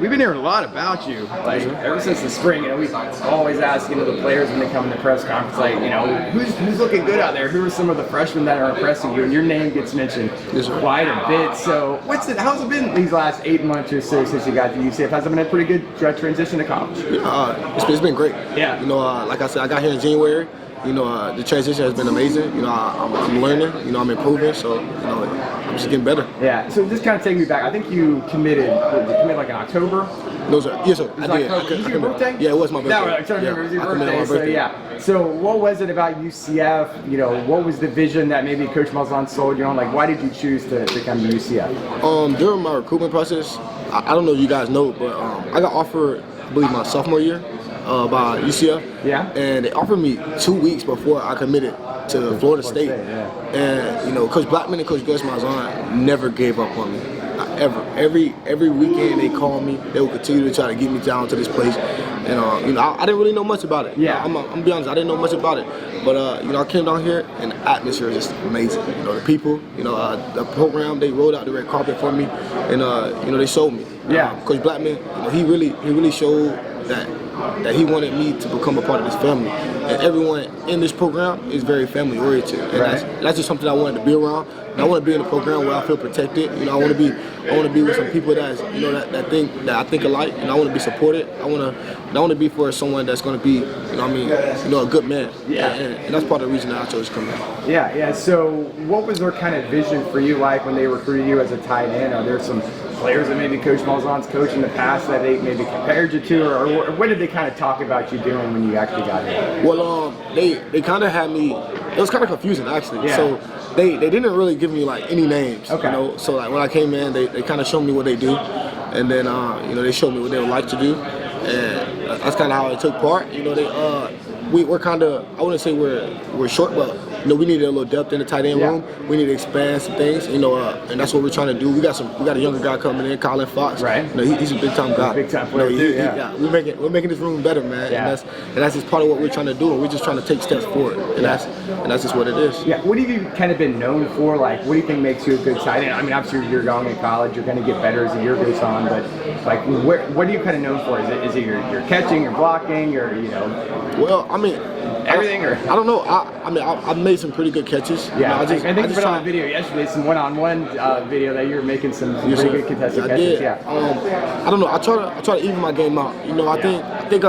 we've been hearing a lot about you, like ever since the spring. You know, we always ask the players when they come in the press conference, like, who's looking good out there? Who are some of the freshmen that are impressing you? And your name gets mentioned quite a bit. So how's it been these last 8 months or so since you got to UCF? Has it been a pretty good transition to college? It's been great. Yeah. Like I said, I got here in January. The transition has been amazing. I'm learning. I'm improving. So, I'm just getting better. Yeah. So just kind of take me back. I think you committed like in October. No, sir. Yes, sir. I did. Was it your birthday? Yeah, it was my birthday. No, I'm trying to remember. It was your birthday. So yeah. So what was it about UCF? What was the vision that maybe Coach Malzahn sold you on? Like, why did you choose to come to UCF? During my recruitment process, I don't know if you guys know, but I got offered, I believe, my sophomore year by UCF. Yeah. And they offered me 2 weeks before I committed to Florida State. Yeah. And Coach Blackman and Coach Malzahn never gave up on me. Not ever. Every weekend they called me. They would continue to try to get me down to this place. And I didn't really know much about it. Yeah. I'm gonna be honest, I didn't know much about it. But I came down here and the atmosphere is just amazing. The people, the program, they rolled out the red carpet for me, and they showed me. Yeah. Coach Blackman, he really showed that he wanted me to become a part of this family. And everyone in this program is very family oriented. And that's just something I wanted to be around. And I want to be in a program where I feel protected. I want to be with some people that I think alike, and I want to be supported. I want to be for someone that's going to be, a good man. Yeah. And that's part of the reason that I chose to come here. Yeah. So what was their kind of vision for you like when they recruited you as a tight end? Are there some players that maybe Coach Malzahn's coached in the past that they maybe compared you to, or what did they kind of talk about you doing when you actually got here? Well, they kind of had me. It was kind of confusing actually. Yeah. So they didn't really give me like any names. Okay. So like when I came in, they kind of showed me what they do, and then they showed me what they would like to do, and that's kind of how I took part. We're kind of, I wouldn't say we're short, but we needed a little depth in the tight end room. We need to expand some things, and that's what we're trying to do. We got a younger guy coming in, Colin Fox. Right. He's a big time guy. Big time player too. Yeah. We're making this room better, man. Yeah. And that's just part of what we're trying to do. And we're just trying to take steps forward, and that's just what it is. Yeah. What have you kind of been known for? Like, what do you think makes you a good tight end? I mean, obviously you're young in college. You're going to get better as the year goes on. But like, what are you kind of known for? Is it your catching, your blocking, or Well, I mean. Everything, or I don't know. I've made some pretty good catches. Yeah, I think you put on a video yesterday, some one-on-one video that you were making some pretty good contested catches. Yeah. I don't know. I try to even my game out. I think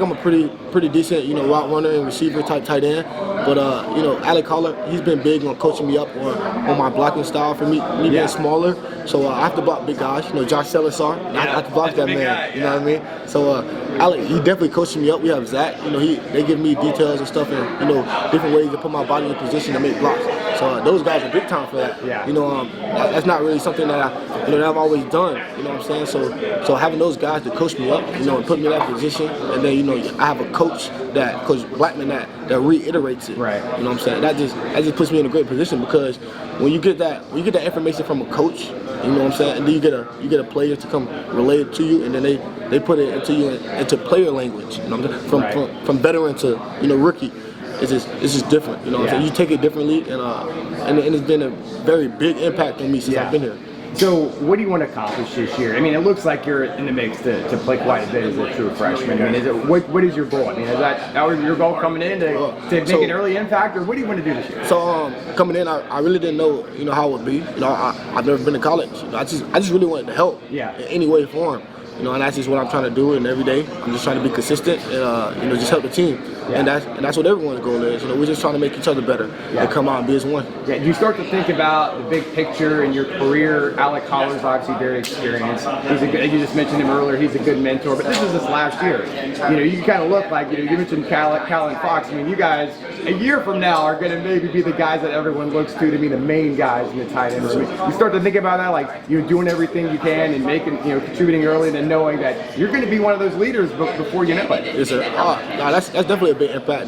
I'm a pretty decent route runner and receiver type tight end. But Alec Collar, he's been big on coaching me up on my blocking style for me being smaller. So I have to block big guys. Josh Salazar, I have to block that man. Guy, you know what I mean? So Alec, he definitely coaching me up. We have Zach. They give me details and stuff, and different ways to put my body in position to make blocks. So those guys are big time for that. Yeah. That's not really something that I've always done. You know what I'm saying? So having those guys to coach me up, and put me in that position, and then I have a coach Coach Blackman that reiterates it. Right. You know what I'm saying? That just puts me in a great position, because when you get that information from a coach, you know what I'm saying, and then you get a player to come relay it to you, and then they put it into you into player language. You know what I'm saying? From veteran to rookie. It's just different. You know what I'm saying? You take it differently, and it's been a very big impact on me since I've been here. So what do you want to accomplish this year? I mean, it looks like you're in the mix to play quite a bit as a true freshman. I mean, what is your goal? I mean, is that your goal coming in to make an early impact, or what do you want to do this year? So coming in, I really didn't know how it would be. I've never been to college. I just really wanted to help in any way, form. And that's just what I'm trying to do, and every day I'm just trying to be consistent and just help the team. And that's what everyone's goal is. We're just trying to make each other better and come out and be as one. Yeah. Do you start to think about the big picture in your career? Alec Collar's obviously very experienced. You just mentioned him earlier. He's a good mentor. But this is his last year. You kind of look like you mentioned Colin Fox. I mean, you guys a year from now are going to maybe be the guys that everyone looks to be the main guys in the tight end room. You start to think about that, like doing everything you can and making contributing early, and then knowing that you're going to be one of those leaders before you know it. Yes, sir. That's definitely a big impact.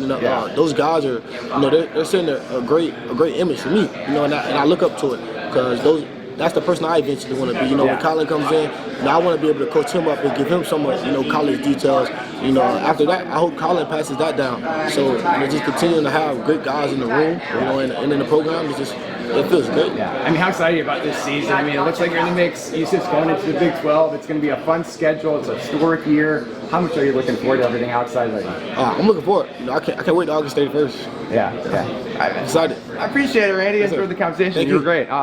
Those guys are, they're setting a great image for me. And I look up to it, because that's the person I eventually want to be. When Colin comes in, I want to be able to coach him up and give him some college details. After that, I hope Colin passes that down. So just continuing to have great guys in the room, and in the program is just It feels good. Yeah. I mean, how excited are you about this season? I mean, it looks like you're in the mix. UCF's going into the Big 12. It's going to be a fun schedule. It's a historic year. How much are you looking forward to everything outside of that? I'm looking forward. You know, I can't wait to August 31st. Yeah. I'm excited. I appreciate it, Randy. Yes, sir. Enjoyed the conversation. Thank You were you. great.